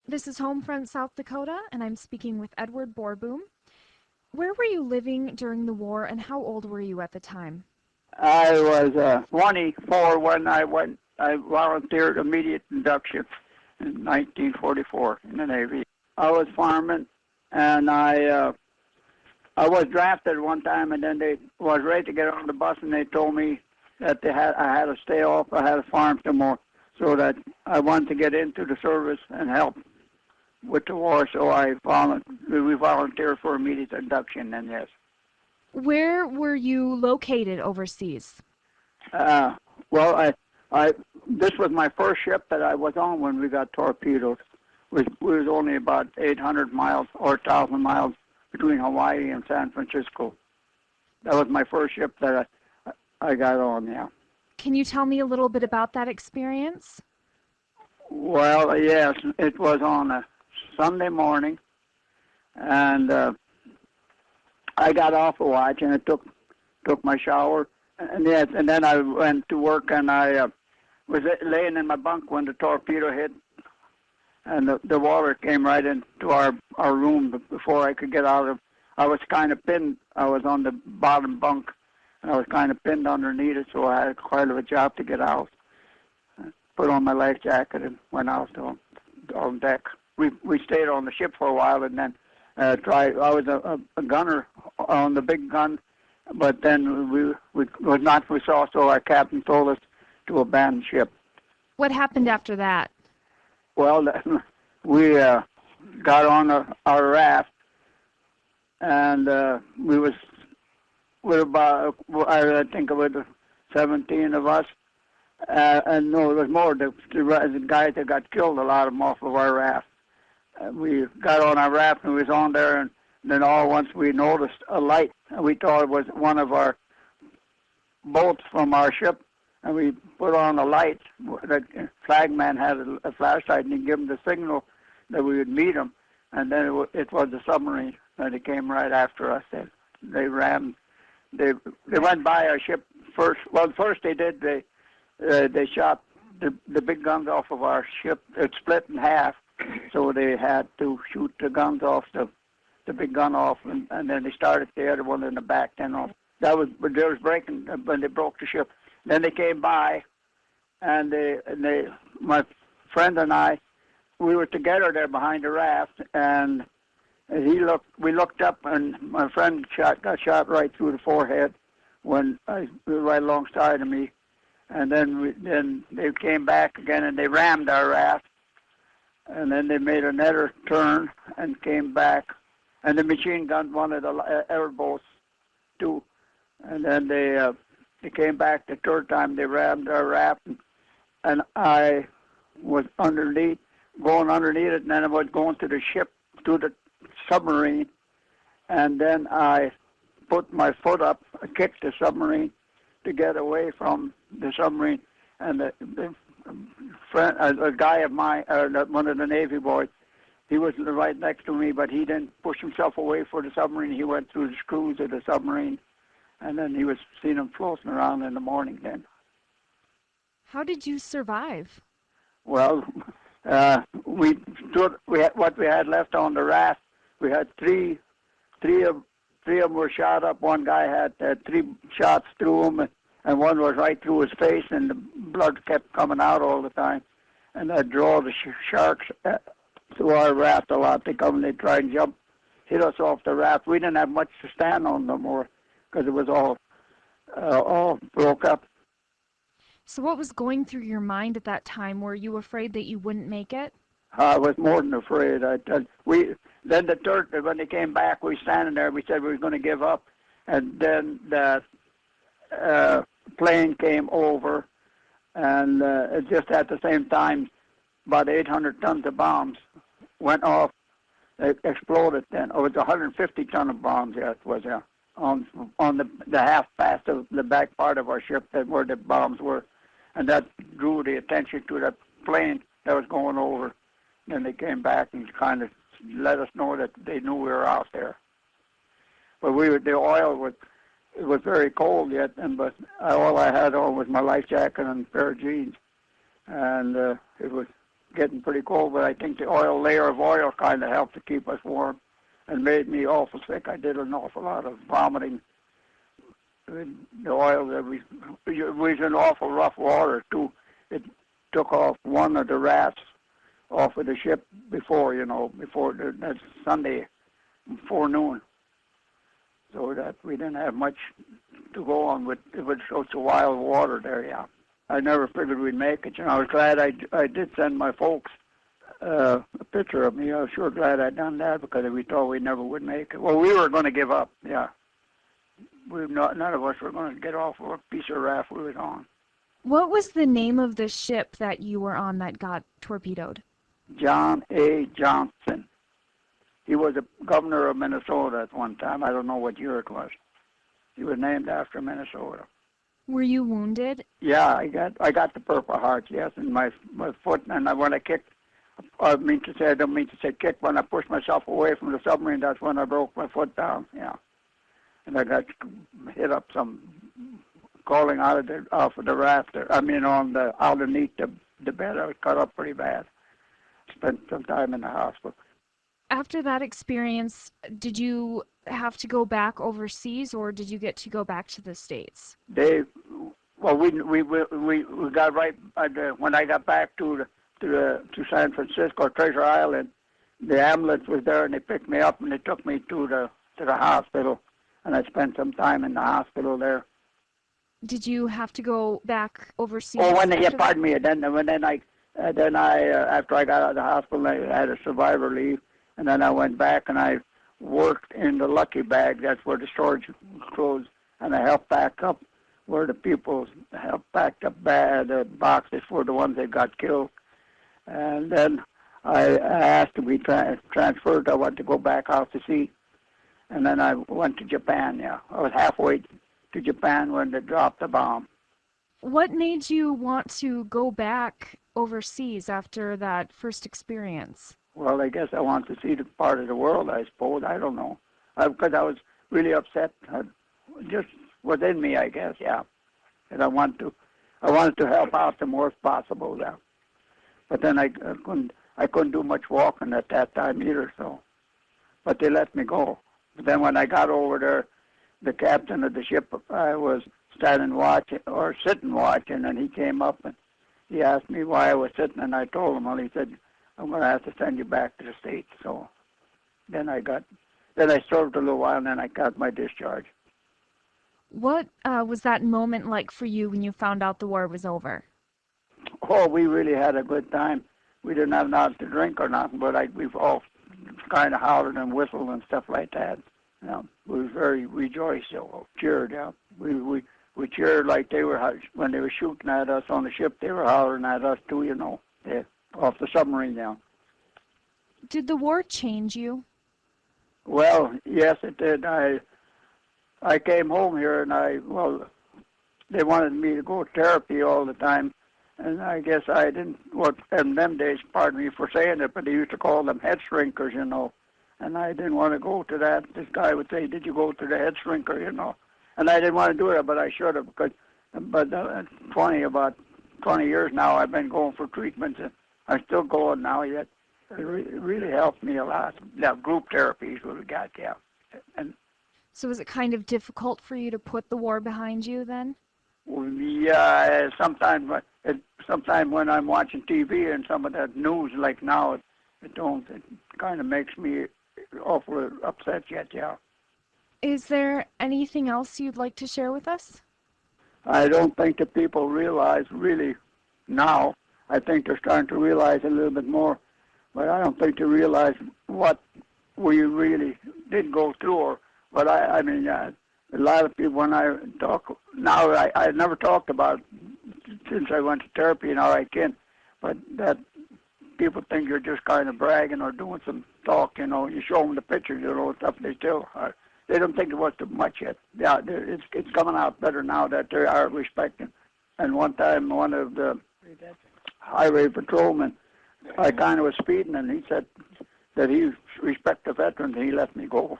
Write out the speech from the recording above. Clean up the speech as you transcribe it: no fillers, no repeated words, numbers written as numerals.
This is Homefront, South Dakota, and I'm speaking with Edward Borboom. Where were you living during the war, and how old were you at the time? I was 24 when I went. I volunteered immediate induction in 1944 in the Navy. I was farming, and I was drafted one time, and then they was ready to get on the bus, and they told me that I had to stay off. I had to farm some more, so that I wanted to get into the service and help with the war. So we volunteered for immediate induction. Then yes. Where were you located overseas? Uh, well, this was my first ship that I was on when we got torpedoed. We was only about 800 miles or 1,000 miles between Hawaii and San Francisco. That was my first ship that I got on. Yeah. Can you tell me a little bit about that experience? Well, yes, it was on a Sunday morning, and I got off a watch, and I took my shower, and yes, and then I went to work, and I was laying in my bunk when the torpedo hit, and the water came right into our room before I could get out of. I was kind of pinned. I was on the bottom bunk, and I was kind of pinned underneath it, so I had quite a job to get out. Put on my life jacket and went out on deck. We stayed on the ship for a while, and then tried. I was a gunner on the big gun, but then we was not we saw, so our captain told us to abandon ship. What happened after that? Well, we got on our raft, and we were about, I think it was 17 of us, and no, there was more. The guys that got killed, a lot of them off of our raft. We got on our raft and we was on there, and then all at once we noticed a light, and we thought it was one of our boats from our ship, and we put on a light. The flagman had a flashlight, and he gave him the signal that we would meet him, and then it was a submarine, and it came right after us. They rammed. They went by our ship first. Well, first they did. They shot the big guns off of our ship. It split in half, so they had to shoot the guns off the big gun off, and then they started the other one in the back. Then off. That was they was breaking when they broke the ship. Then they came by, and my friend and I, we were together there behind the raft, and we looked up, and my friend got shot right through the forehead when he was right alongside of me. And then they came back again, and they rammed our raft, and then they made another turn and came back, and the machine gunned one of the airboats too, and then they came back the third time. They rammed our raft, and I was going underneath it, and then I was going to the ship, to the submarine, and then I put my foot up, I kicked the submarine to get away from the submarine, and the friend, a guy of mine, one of the Navy boys, he was right next to me, but he didn't push himself away for the submarine. He went through the screws of the submarine, and then he was seeing him floating around in the morning then. How did you survive? Well, we had what we had left on the raft. We had three of them were shot up. One guy had 3 shots through him, and one was right through his face, and the blood kept coming out all the time. And that draw the sharks to our raft a lot. They come and they try and hit us off the raft. We didn't have much to stand on no more because it was all broke up. So what was going through your mind at that time? Were you afraid that you wouldn't make it? I was more than afraid. Then the third, when they came back, we were standing there. We said we were going to give up, and then the plane came over, and just at the same time, about 800 tons of bombs went off. They exploded. Then it was 150 ton of bombs. Yeah, it was on the half past of the back part of our ship where the bombs were, and that drew the attention to the plane that was going over. Then they came back and kind of let us know that they knew we were out there. But the oil was very cold yet, but all I had on was my life jacket and a pair of jeans, and it was getting pretty cold, but I think the layer of oil kind of helped to keep us warm and made me awful sick. I did an awful lot of vomiting. The oil that we was in awful rough water too. It took off one of the rats off of the ship before that Sunday forenoon, so that we didn't have much to go on with. It was such a wild water there. Yeah, I never figured we'd make it. I was glad I did send my folks a picture of me. I was sure glad I'd done that because we thought we never would make it. Well, we were going to give up. Yeah, none of us were going to get off of a piece of raft we was on. What was the name of the ship that you were on that got torpedoed? John A. Johnson. He was the governor of Minnesota at one time. I don't know what year it was. He was named after Minnesota. Were you wounded? Yeah, I got the Purple Heart, yes, in my foot, and when I kicked, I don't mean to say kick, when I pushed myself away from the submarine, that's when I broke my foot down, yeah. And I got hit up crawling off of the rafter, underneath the bed. I was cut up pretty bad. Spent some time in the hospital. After that experience, did you have to go back overseas, or did you get to go back to the States? We got right when I got back to San Francisco, Treasure Island. The ambulance was there, and they picked me up and they took me to the hospital, and I spent some time in the hospital there. Did you have to go back overseas? Oh, pardon me. Then I after I got out of the hospital, I had a survivor leave, and then I went back and I worked in the Lucky Bag. That's where the storage clothes, and I helped pack up where the people helped pack up the boxes for the ones that got killed. And then I asked to be transferred. I wanted to go back out to sea, and then I went to Japan. Yeah, I was halfway to Japan when they dropped the bomb. What made you want to go back overseas after that first experience? Well, I guess I want to see the part of the world, I suppose. I don't know. Because I was really upset. Just within me, I guess, yeah. And I wanted to help out the most possible, yeah. But then I couldn't do much walking at that time either, so. But they let me go. But then when I got over there, the captain of the ship was sitting watching, and he came up and he asked me why I was sitting, and I told him. Well, he said, I'm going to have to send you back to the States. So then I served a little while, and then I got my discharge. What was that moment like for you when you found out the war was over? Oh, we really had a good time. We didn't have nothing to drink or nothing, but we've all kind of hollered and whistled and stuff like that. We was very rejoiced, cheered. Yeah, we cheered like they were when they were shooting at us on the ship. They were hollering at us too, off the submarine now. Did the war change you? Well, yes, it did. I came home here, and they wanted me to go to therapy all the time, and I guess I didn't. Well, in them days, pardon me for saying it, but they used to call them head shrinkers, and I didn't want to go to that. This guy would say, "Did you go to the head shrinker?" And I didn't want to do it, but I should have, but about 20 years now, I've been going for treatments, and I'm still going now yet. It really helped me a lot. Now, group therapy is what we got, yeah. And so was it kind of difficult for you to put the war behind you then? Yeah, sometimes when I'm watching TV and some of that news like now, it kind of makes me awfully upset yet, yeah. Is there anything else you'd like to share with us? I don't think that people realize really now. I think they're starting to realize a little bit more, but I don't think they realize what we really did go through. But a lot of people, when I talk now, I never talked about since I went to therapy, and I can, but that people think you're just kind of bragging or doing some talk, you show them the pictures, stuff, they don't think it was too much yet. Yeah, it's coming out better now that they are respecting. And one time, one of the highway patrolmen, I kind of was speeding, and he said that he respected the veterans, and he let me go.